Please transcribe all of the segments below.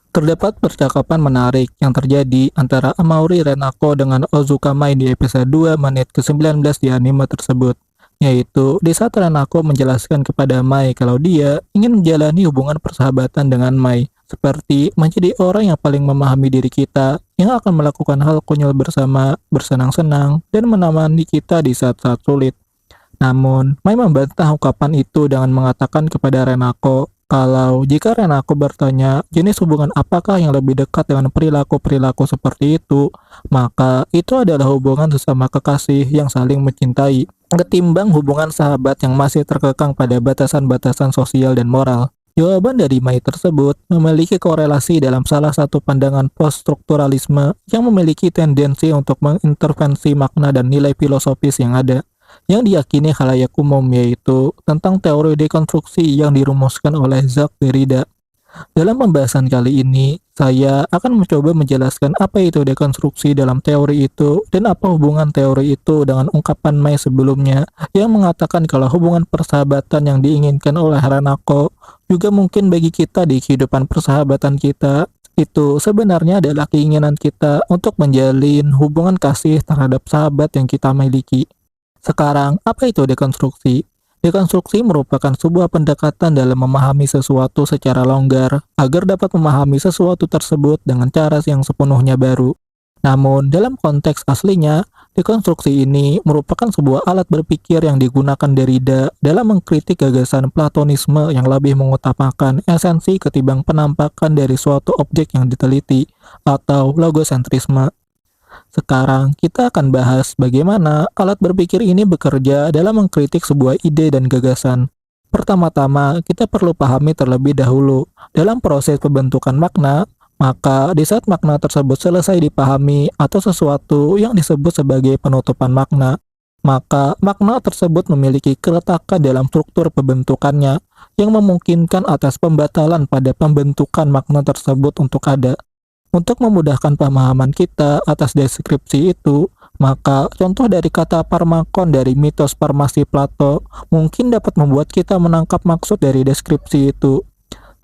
Terdapat percakapan menarik yang terjadi antara Amaury Renako dengan Ozuka Mai di episode 2 menit ke-19 di anime tersebut, yaitu di saat Renako menjelaskan kepada Mai kalau dia ingin menjalani hubungan persahabatan dengan Mai, seperti menjadi orang yang paling memahami diri kita, yang akan melakukan hal konyol bersama, bersenang-senang, dan menemani kita di saat-saat sulit. Namun, Mai membantah ungkapan itu dengan mengatakan kepada Renako kalau jika Renako bertanya jenis hubungan apakah yang lebih dekat dengan perilaku-perilaku seperti itu, maka itu adalah hubungan sesama kekasih yang saling mencintai, ketimbang hubungan sahabat yang masih terkekang pada batasan-batasan sosial dan moral. Jawaban dari Mai tersebut memiliki korelasi dalam salah satu pandangan post-strukturalisme yang memiliki tendensi untuk mengintervensi makna dan nilai filosofis yang ada, yang diyakini khalayak umum, yaitu tentang teori dekonstruksi yang dirumuskan oleh Jacques Derrida. Dalam pembahasan kali ini, saya akan mencoba menjelaskan apa itu dekonstruksi dalam teori itu dan apa hubungan teori itu dengan ungkapan Mai sebelumnya yang mengatakan kalau hubungan persahabatan yang diinginkan oleh Renako juga mungkin bagi kita di kehidupan persahabatan kita itu sebenarnya adalah keinginan kita untuk menjalin hubungan kasih terhadap sahabat yang kita miliki. Sekarang, apa itu dekonstruksi? Dekonstruksi merupakan sebuah pendekatan dalam memahami sesuatu secara longgar agar dapat memahami sesuatu tersebut dengan cara yang sepenuhnya baru. Namun, dalam konteks aslinya, dekonstruksi ini merupakan sebuah alat berpikir yang digunakan Derrida dalam mengkritik gagasan Platonisme yang lebih mengutamakan esensi ketimbang penampakan dari suatu objek yang diteliti, atau logosentrisme. Sekarang kita akan bahas bagaimana alat berpikir ini bekerja dalam mengkritik sebuah ide dan gagasan. Pertama-tama, kita perlu pahami terlebih dahulu dalam proses pembentukan makna, maka di saat makna tersebut selesai dipahami atau sesuatu yang disebut sebagai penutupan makna, maka makna tersebut memiliki keretakan dalam struktur pembentukannya yang memungkinkan atas pembatalan pada pembentukan makna tersebut untuk ada. Untuk memudahkan pemahaman kita atas deskripsi itu, maka contoh dari kata parmakon dari mitos farmasi Plato mungkin dapat membuat kita menangkap maksud dari deskripsi itu.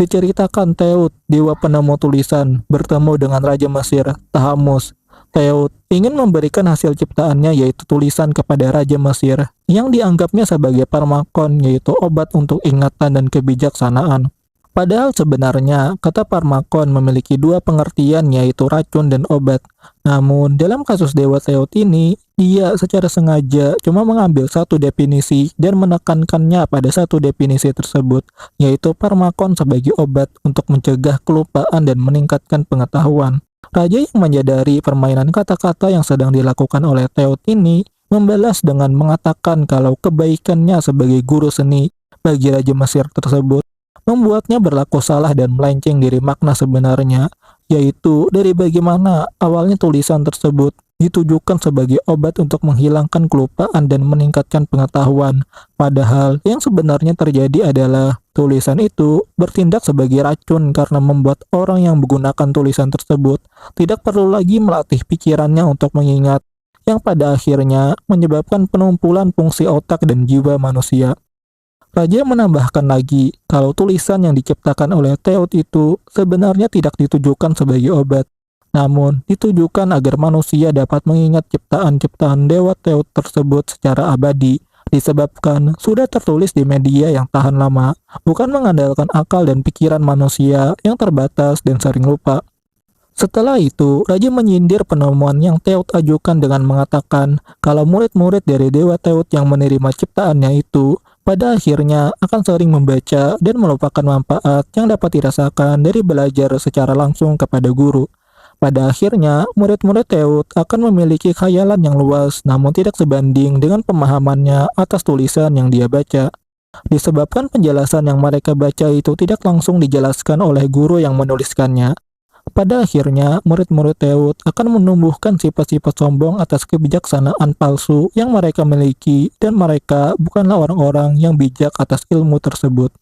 Diceritakan Teut, dewa penemu tulisan, bertemu dengan Raja Mesir, Tahamus. Teut ingin memberikan hasil ciptaannya yaitu tulisan kepada Raja Mesir, yang dianggapnya sebagai parmakon yaitu obat untuk ingatan dan kebijaksanaan. Padahal sebenarnya kata parmakon memiliki dua pengertian yaitu racun dan obat. Namun dalam kasus Dewa Teot ini, dia secara sengaja cuma mengambil satu definisi dan menekankannya pada satu definisi tersebut, yaitu parmakon sebagai obat untuk mencegah kelupaan dan meningkatkan pengetahuan. Raja yang menyadari permainan kata-kata yang sedang dilakukan oleh Teot ini membalas dengan mengatakan kalau kebaikannya sebagai guru seni bagi Raja Mesir tersebut membuatnya berlaku salah dan melenceng dari makna sebenarnya, yaitu dari bagaimana awalnya tulisan tersebut ditujukan sebagai obat untuk menghilangkan kelupaan dan meningkatkan pengetahuan. Padahal yang sebenarnya terjadi adalah tulisan itu bertindak sebagai racun karena membuat orang yang menggunakan tulisan tersebut tidak perlu lagi melatih pikirannya untuk mengingat, yang pada akhirnya menyebabkan penumpulan fungsi otak dan jiwa manusia. Raja menambahkan lagi kalau tulisan yang diciptakan oleh Teot itu sebenarnya tidak ditujukan sebagai obat, namun ditujukan agar manusia dapat mengingat ciptaan-ciptaan Dewa Teot tersebut secara abadi, disebabkan sudah tertulis di media yang tahan lama, bukan mengandalkan akal dan pikiran manusia yang terbatas dan sering lupa. Setelah itu, Raja menyindir penemuan yang Teot ajukan dengan mengatakan kalau murid-murid dari Dewa Teot yang menerima ciptaannya itu pada akhirnya akan sering membaca dan melupakan manfaat yang dapat dirasakan dari belajar secara langsung kepada guru. Pada akhirnya, murid-murid Teot akan memiliki khayalan yang luas namun tidak sebanding dengan pemahamannya atas tulisan yang dia baca. Disebabkan penjelasan yang mereka baca itu tidak langsung dijelaskan oleh guru yang menuliskannya. Pada akhirnya, murid-murid Teot akan menumbuhkan sifat-sifat sombong atas kebijaksanaan palsu yang mereka miliki dan mereka bukanlah orang-orang yang bijak atas ilmu tersebut.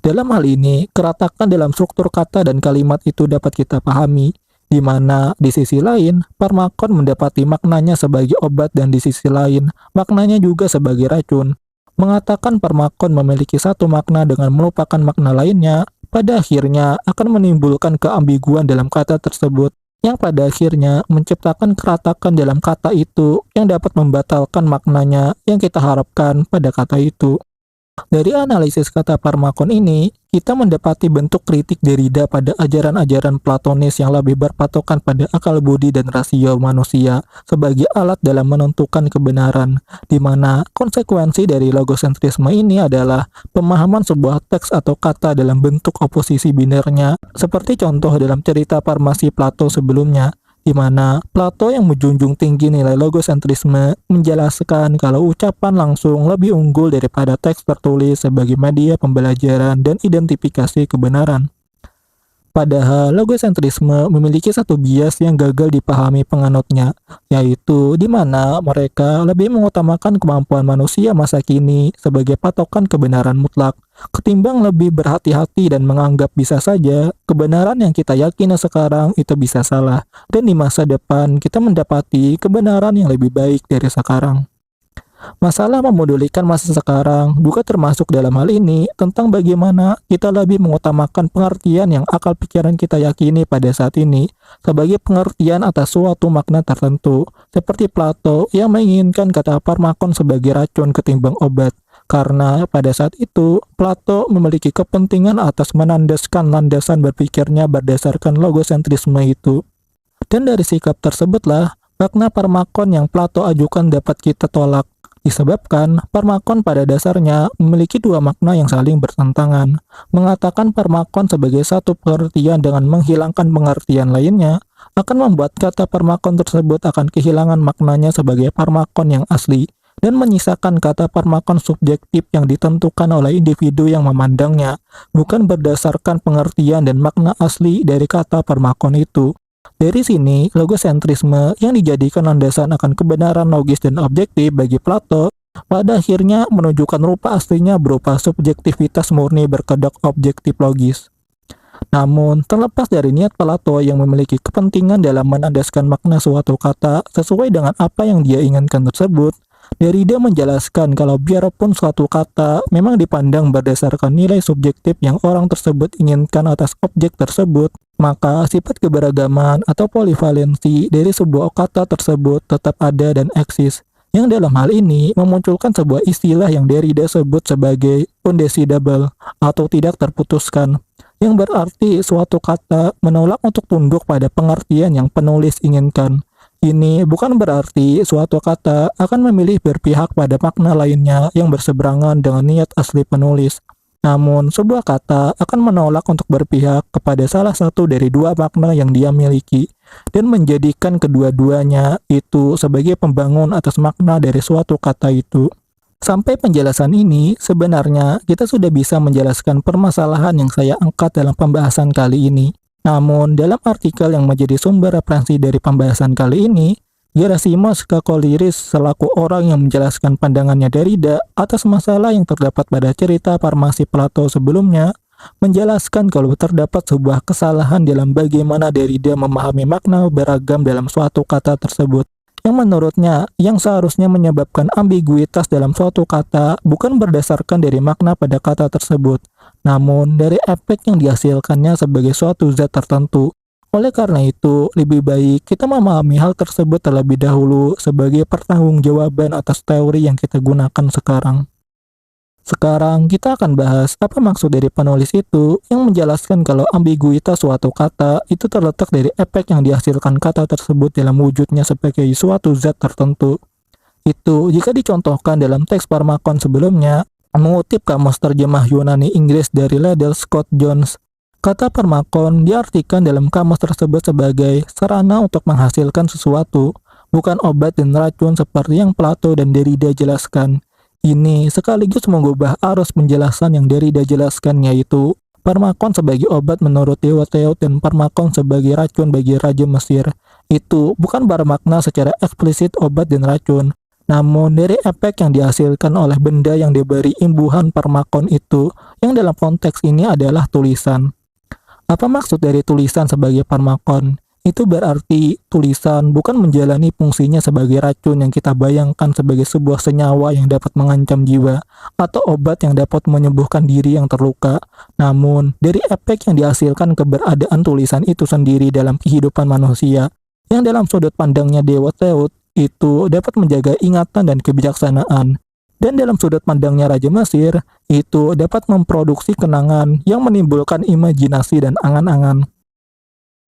Dalam hal ini, keratakan dalam struktur kata dan kalimat itu dapat kita pahami, di mana di sisi lain, parmakon mendapati maknanya sebagai obat dan di sisi lain, maknanya juga sebagai racun. Mengatakan parmakon memiliki satu makna dengan melupakan makna lainnya, pada akhirnya akan menimbulkan keambiguan dalam kata tersebut, yang pada akhirnya menciptakan keratakan dalam kata itu yang dapat membatalkan maknanya yang kita harapkan pada kata itu. Dari analisis kata parmakon ini, kita mendapati bentuk kritik Derrida pada ajaran-ajaran Platonis yang lebih berpatokan pada akal budi dan rasio manusia sebagai alat dalam menentukan kebenaran, di mana konsekuensi dari logosentrisme ini adalah pemahaman sebuah teks atau kata dalam bentuk oposisi binernya, seperti contoh dalam cerita Farmasi Plato sebelumnya, di mana Plato yang menjunjung tinggi nilai logosentrisme menjelaskan kalau ucapan langsung lebih unggul daripada teks tertulis sebagai media pembelajaran dan identifikasi kebenaran. Padahal logosentrisme memiliki satu bias yang gagal dipahami penganutnya, yaitu di mana mereka lebih mengutamakan kemampuan manusia masa kini sebagai patokan kebenaran mutlak, ketimbang lebih berhati-hati dan menganggap bisa saja kebenaran yang kita yakini sekarang itu bisa salah, dan di masa depan kita mendapati kebenaran yang lebih baik dari sekarang. Masalah memodulikan masa sekarang juga termasuk dalam hal ini tentang bagaimana kita lebih mengutamakan pengertian yang akal pikiran kita yakini pada saat ini sebagai pengertian atas suatu makna tertentu, seperti Plato yang menginginkan kata parmakon sebagai racun ketimbang obat, karena pada saat itu Plato memiliki kepentingan atas menandaskan landasan berpikirnya berdasarkan logosentrisme itu. Dan dari sikap tersebutlah makna parmakon yang Plato ajukan dapat kita tolak, disebabkan parmakon pada dasarnya memiliki dua makna yang saling bertentangan. Mengatakan parmakon sebagai satu pengertian dengan menghilangkan pengertian lainnya akan membuat kata parmakon tersebut akan kehilangan maknanya sebagai parmakon yang asli dan menyisakan kata parmakon subjektif yang ditentukan oleh individu yang memandangnya, bukan berdasarkan pengertian dan makna asli dari kata parmakon itu. Dari sini, logosentrisme yang dijadikan landasan akan kebenaran logis dan objektif bagi Plato pada akhirnya menunjukkan rupa aslinya berupa subjektivitas murni berkedok objektif logis. Namun, terlepas dari niat Plato yang memiliki kepentingan dalam menandaskan makna suatu kata sesuai dengan apa yang dia inginkan tersebut, Derrida menjelaskan kalau biarpun suatu kata memang dipandang berdasarkan nilai subjektif yang orang tersebut inginkan atas objek tersebut, maka sifat keberagaman atau polivalensi dari sebuah kata tersebut tetap ada dan eksis, yang dalam hal ini memunculkan sebuah istilah yang Derrida sebut sebagai undecidable atau tidak terputuskan, yang berarti suatu kata menolak untuk tunduk pada pengertian yang penulis inginkan. Ini bukan berarti suatu kata akan memilih berpihak pada makna lainnya yang berseberangan dengan niat asli penulis. Namun, sebuah kata akan menolak untuk berpihak kepada salah satu dari dua makna yang dia miliki, dan menjadikan kedua-duanya itu sebagai pembangun atas makna dari suatu kata itu. Sampai penjelasan ini, sebenarnya kita sudah bisa menjelaskan permasalahan yang saya angkat dalam pembahasan kali ini. Namun, dalam artikel yang menjadi sumber referensi dari pembahasan kali ini, Gerasimos Kakoliris selaku orang yang menjelaskan pandangannya Derrida atas masalah yang terdapat pada cerita Farmasi Plato sebelumnya, menjelaskan kalau terdapat sebuah kesalahan dalam bagaimana Derrida memahami makna beragam dalam suatu kata tersebut, yang menurutnya yang seharusnya menyebabkan ambiguitas dalam suatu kata bukan berdasarkan dari makna pada kata tersebut, namun dari efek yang dihasilkannya sebagai suatu zat tertentu. Oleh karena itu, lebih baik kita memahami hal tersebut terlebih dahulu sebagai pertanggungjawaban atas teori yang kita gunakan sekarang. Sekarang kita akan bahas apa maksud dari penulis itu yang menjelaskan kalau ambiguitas suatu kata itu terletak dari efek yang dihasilkan kata tersebut dalam wujudnya sebagai suatu zat tertentu. Itu jika dicontohkan dalam teks Parmakon sebelumnya, mengutip kamus terjemah Yunani Inggris dari Liddell Scott Jones, kata Parmakon diartikan dalam kamus tersebut sebagai sarana untuk menghasilkan sesuatu, bukan obat dan racun seperti yang Plato dan Derrida jelaskan. Ini sekaligus mengubah arus penjelasan yang Derrida jelaskan, yaitu Parmakon sebagai obat menurut Dewa Theot dan Parmakon sebagai racun bagi Raja Mesir. Itu bukan bermakna secara eksplisit obat dan racun, namun dari efek yang dihasilkan oleh benda yang diberi imbuhan Parmakon itu, yang dalam konteks ini adalah tulisan. Apa maksud dari tulisan sebagai Parmakon? itu berarti tulisan bukan menjalani fungsinya sebagai racun yang kita bayangkan sebagai sebuah senyawa yang dapat mengancam jiwa, atau obat yang dapat menyembuhkan diri yang terluka. Namun, dari efek yang dihasilkan keberadaan tulisan itu sendiri dalam kehidupan manusia, yang dalam sudut pandangnya Dewa Teut, itu dapat menjaga ingatan dan kebijaksanaan. Dan dalam sudut pandangnya Raja Mesir, itu dapat memproduksi kenangan yang menimbulkan imajinasi dan angan-angan.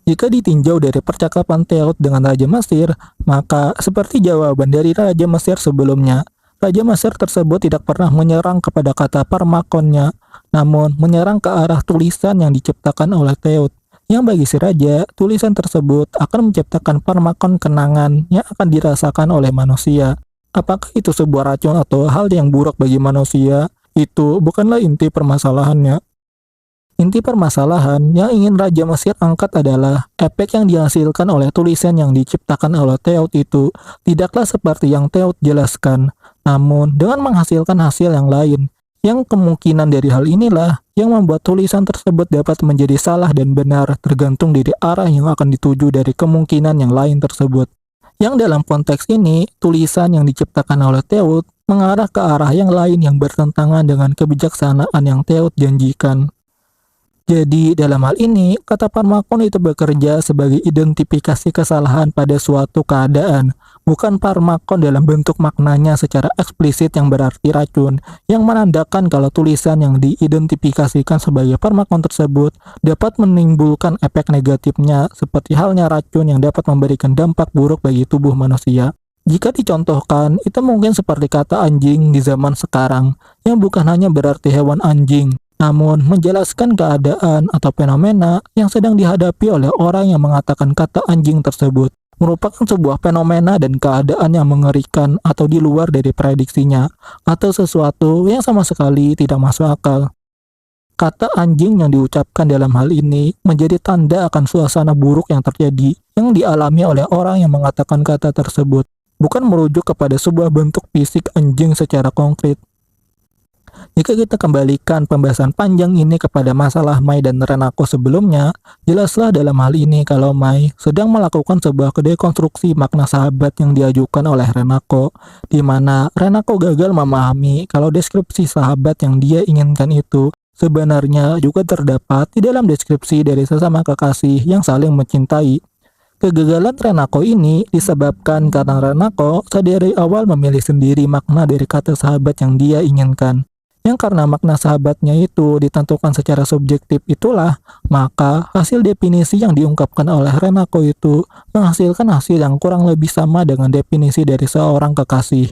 Jika ditinjau dari percakapan Teot dengan Raja Mesir, maka seperti jawaban dari Raja Mesir sebelumnya, Raja Mesir tersebut tidak pernah menyerang kepada kata parmakonnya, namun menyerang ke arah tulisan yang diciptakan oleh Teot. Yang bagi si Raja, tulisan tersebut akan menciptakan parmakon kenangan yang akan dirasakan oleh manusia. Apakah itu sebuah racun atau hal yang buruk bagi manusia? Itu bukanlah inti permasalahannya. Inti permasalahan yang ingin Raja Mesir angkat adalah efek yang dihasilkan oleh tulisan yang diciptakan oleh Teot itu tidaklah seperti yang Teot jelaskan, namun dengan menghasilkan hasil yang lain. Yang kemungkinan dari hal inilah yang membuat tulisan tersebut dapat menjadi salah dan benar tergantung dari arah yang akan dituju dari kemungkinan yang lain tersebut. Yang dalam konteks ini, tulisan yang diciptakan oleh Teot mengarah ke arah yang lain yang bertentangan dengan kebijaksanaan yang Teot janjikan. Jadi, dalam hal ini, kata parmakon itu bekerja sebagai identifikasi kesalahan pada suatu keadaan, bukan parmakon dalam bentuk maknanya secara eksplisit yang berarti racun, yang menandakan kalau tulisan yang diidentifikasikan sebagai parmakon tersebut dapat menimbulkan efek negatifnya, seperti halnya racun yang dapat memberikan dampak buruk bagi tubuh manusia. Jika dicontohkan, itu mungkin seperti kata anjing di zaman sekarang, yang bukan hanya berarti hewan anjing, namun menjelaskan keadaan atau fenomena yang sedang dihadapi oleh orang yang mengatakan kata anjing tersebut merupakan sebuah fenomena dan keadaan yang mengerikan atau di luar dari prediksinya, atau sesuatu yang sama sekali tidak masuk akal. Kata anjing yang diucapkan dalam hal ini menjadi tanda akan suasana buruk yang terjadi yang dialami oleh orang yang mengatakan kata tersebut, bukan merujuk kepada sebuah bentuk fisik anjing secara konkret. Jika kita kembalikan pembahasan panjang ini kepada masalah Mai dan Renako sebelumnya, jelaslah dalam hal ini kalau Mai sedang melakukan sebuah dekonstruksi makna sahabat yang diajukan oleh Renako, di mana Renako gagal memahami kalau deskripsi sahabat yang dia inginkan itu sebenarnya juga terdapat di dalam deskripsi dari sesama kekasih yang saling mencintai. Kegagalan Renako ini disebabkan karena Renako dari awal memilih sendiri makna dari kata sahabat yang dia inginkan. Yang karena makna sahabatnya itu ditentukan secara subjektif itulah, maka hasil definisi yang diungkapkan oleh Renako itu menghasilkan hasil yang kurang lebih sama dengan definisi dari seorang kekasih.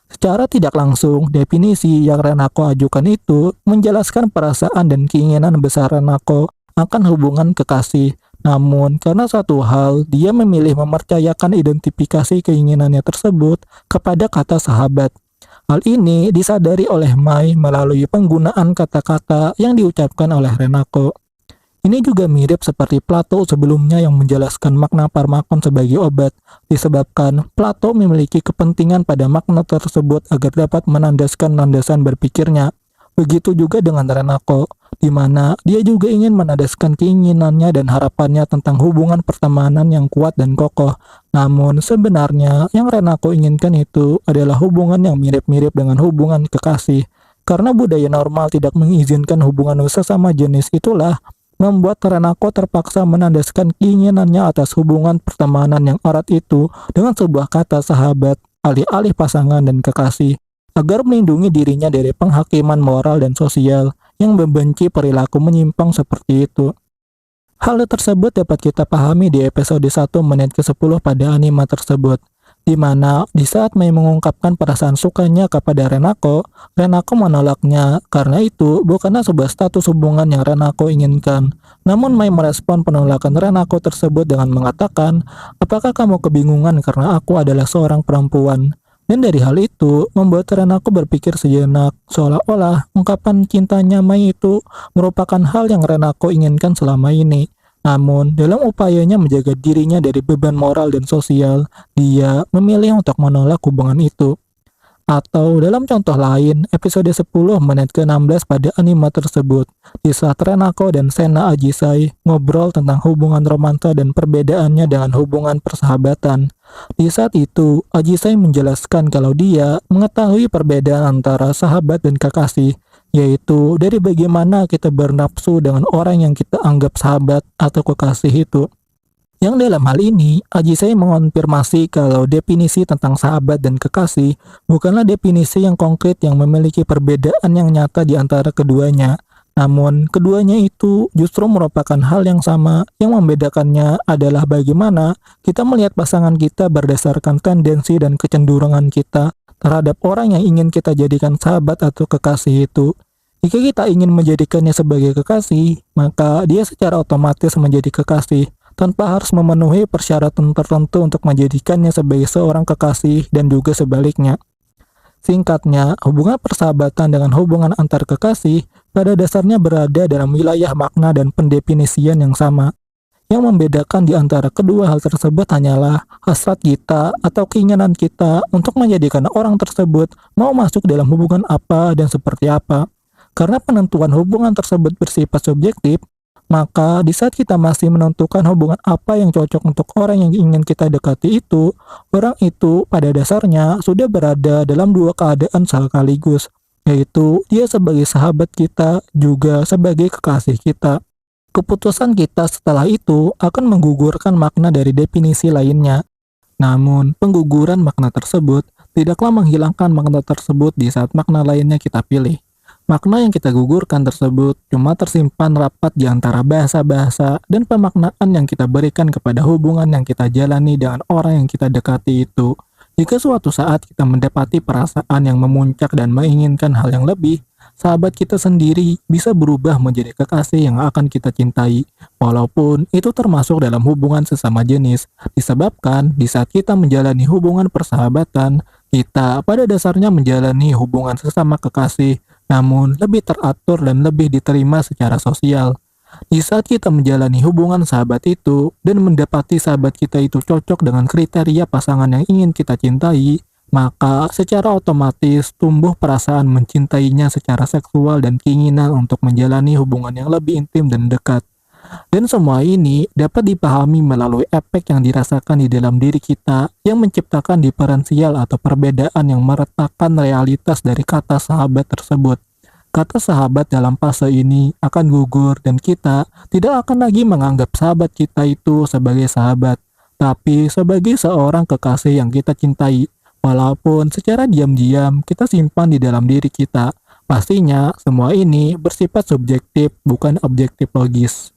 Secara tidak langsung, definisi yang Renako ajukan itu menjelaskan perasaan dan keinginan besar Renako akan hubungan kekasih. Namun, karena satu hal, dia memilih mempercayakan identifikasi keinginannya tersebut kepada kata sahabat. Hal ini disadari oleh Mai melalui penggunaan kata-kata yang diucapkan oleh Renako. Ini juga mirip seperti Plato sebelumnya yang menjelaskan makna parmakon sebagai obat, disebabkan Plato memiliki kepentingan pada makna tersebut agar dapat menandaskan landasan berpikirnya. Begitu juga dengan Renako, di mana dia juga ingin menandaskan keinginannya dan harapannya tentang hubungan pertemanan yang kuat dan kokoh. Namun sebenarnya yang Renako inginkan itu adalah hubungan yang mirip-mirip dengan hubungan kekasih. Karena budaya normal tidak mengizinkan hubungan sesama jenis itulah, membuat Renako terpaksa menandaskan keinginannya atas hubungan pertemanan yang erat itu dengan sebuah kata sahabat, alih-alih pasangan dan kekasih, agar melindungi dirinya dari penghakiman moral dan sosial yang membenci perilaku menyimpang seperti itu. Hal tersebut dapat kita pahami di episode 1 menit ke-10 pada anime tersebut, di mana di saat Mai mengungkapkan perasaan sukanya kepada Renako, Renako menolaknya karena itu bukanlah sebuah status hubungan yang Renako inginkan. Namun Mai merespon penolakan Renako tersebut dengan mengatakan, "Apakah kamu kebingungan karena aku adalah seorang perempuan?" Dan dari hal itu, membuat Renako berpikir sejenak, seolah-olah ungkapan cintanya Mai itu merupakan hal yang Renako inginkan selama ini. Namun, dalam upayanya menjaga dirinya dari beban moral dan sosial, dia memilih untuk menolak hubungan itu. Atau dalam contoh lain, episode 10 menit ke-16 pada anime tersebut, di saat Renako dan Sena Ajisai ngobrol tentang hubungan romansa dan perbedaannya dengan hubungan persahabatan. Di saat itu, Ajisai menjelaskan kalau dia mengetahui perbedaan antara sahabat dan kekasih, yaitu dari bagaimana kita bernafsu dengan orang yang kita anggap sahabat atau kekasih itu. Yang dalam hal ini, Ajisai mengonfirmasi kalau definisi tentang sahabat dan kekasih bukanlah definisi yang konkret yang memiliki perbedaan yang nyata di antara keduanya. Namun, keduanya itu justru merupakan hal yang sama. Yang membedakannya adalah bagaimana kita melihat pasangan kita berdasarkan tendensi dan kecenderungan kita terhadap orang yang ingin kita jadikan sahabat atau kekasih itu. Jika kita ingin menjadikannya sebagai kekasih, maka dia secara otomatis menjadi kekasih, tanpa harus memenuhi persyaratan tertentu untuk menjadikannya sebagai seorang kekasih dan juga sebaliknya. Singkatnya, hubungan persahabatan dengan hubungan antar kekasih pada dasarnya berada dalam wilayah makna dan pendefinisian yang sama. Yang membedakan di antara kedua hal tersebut hanyalah hasrat kita atau keinginan kita untuk menjadikan orang tersebut mau masuk dalam hubungan apa dan seperti apa. Karena penentuan hubungan tersebut bersifat subjektif, maka di saat kita masih menentukan hubungan apa yang cocok untuk orang yang ingin kita dekati itu, orang itu pada dasarnya sudah berada dalam dua keadaan sekaligus, yaitu dia sebagai sahabat kita juga sebagai kekasih kita. Keputusan kita setelah itu akan menggugurkan makna dari definisi lainnya. Namun, pengguguran makna tersebut tidaklah menghilangkan makna tersebut di saat makna lainnya kita pilih. Makna yang kita gugurkan tersebut cuma tersimpan rapat di antara bahasa-bahasa dan pemaknaan yang kita berikan kepada hubungan yang kita jalani dengan orang yang kita dekati itu. Jika suatu saat kita mendapati perasaan yang memuncak dan menginginkan hal yang lebih, sahabat kita sendiri bisa berubah menjadi kekasih yang akan kita cintai, walaupun itu termasuk dalam hubungan sesama jenis. Disebabkan di saat kita menjalani hubungan persahabatan, kita pada dasarnya menjalani hubungan sesama kekasih, namun lebih teratur dan lebih diterima secara sosial. Di saat kita menjalani hubungan sahabat itu dan mendapati sahabat kita itu cocok dengan kriteria pasangan yang ingin kita cintai, maka secara otomatis tumbuh perasaan mencintainya secara seksual dan keinginan untuk menjalani hubungan yang lebih intim dan dekat. Dan semua ini dapat dipahami melalui efek yang dirasakan di dalam diri kita yang menciptakan diferensial atau perbedaan yang meretakkan realitas dari kata sahabat tersebut. Kata sahabat dalam fase ini akan gugur dan kita tidak akan lagi menganggap sahabat kita itu sebagai sahabat, tapi sebagai seorang kekasih yang kita cintai. Walaupun secara diam-diam kita simpan di dalam diri kita, pastinya semua ini bersifat subjektif bukan objektif logis.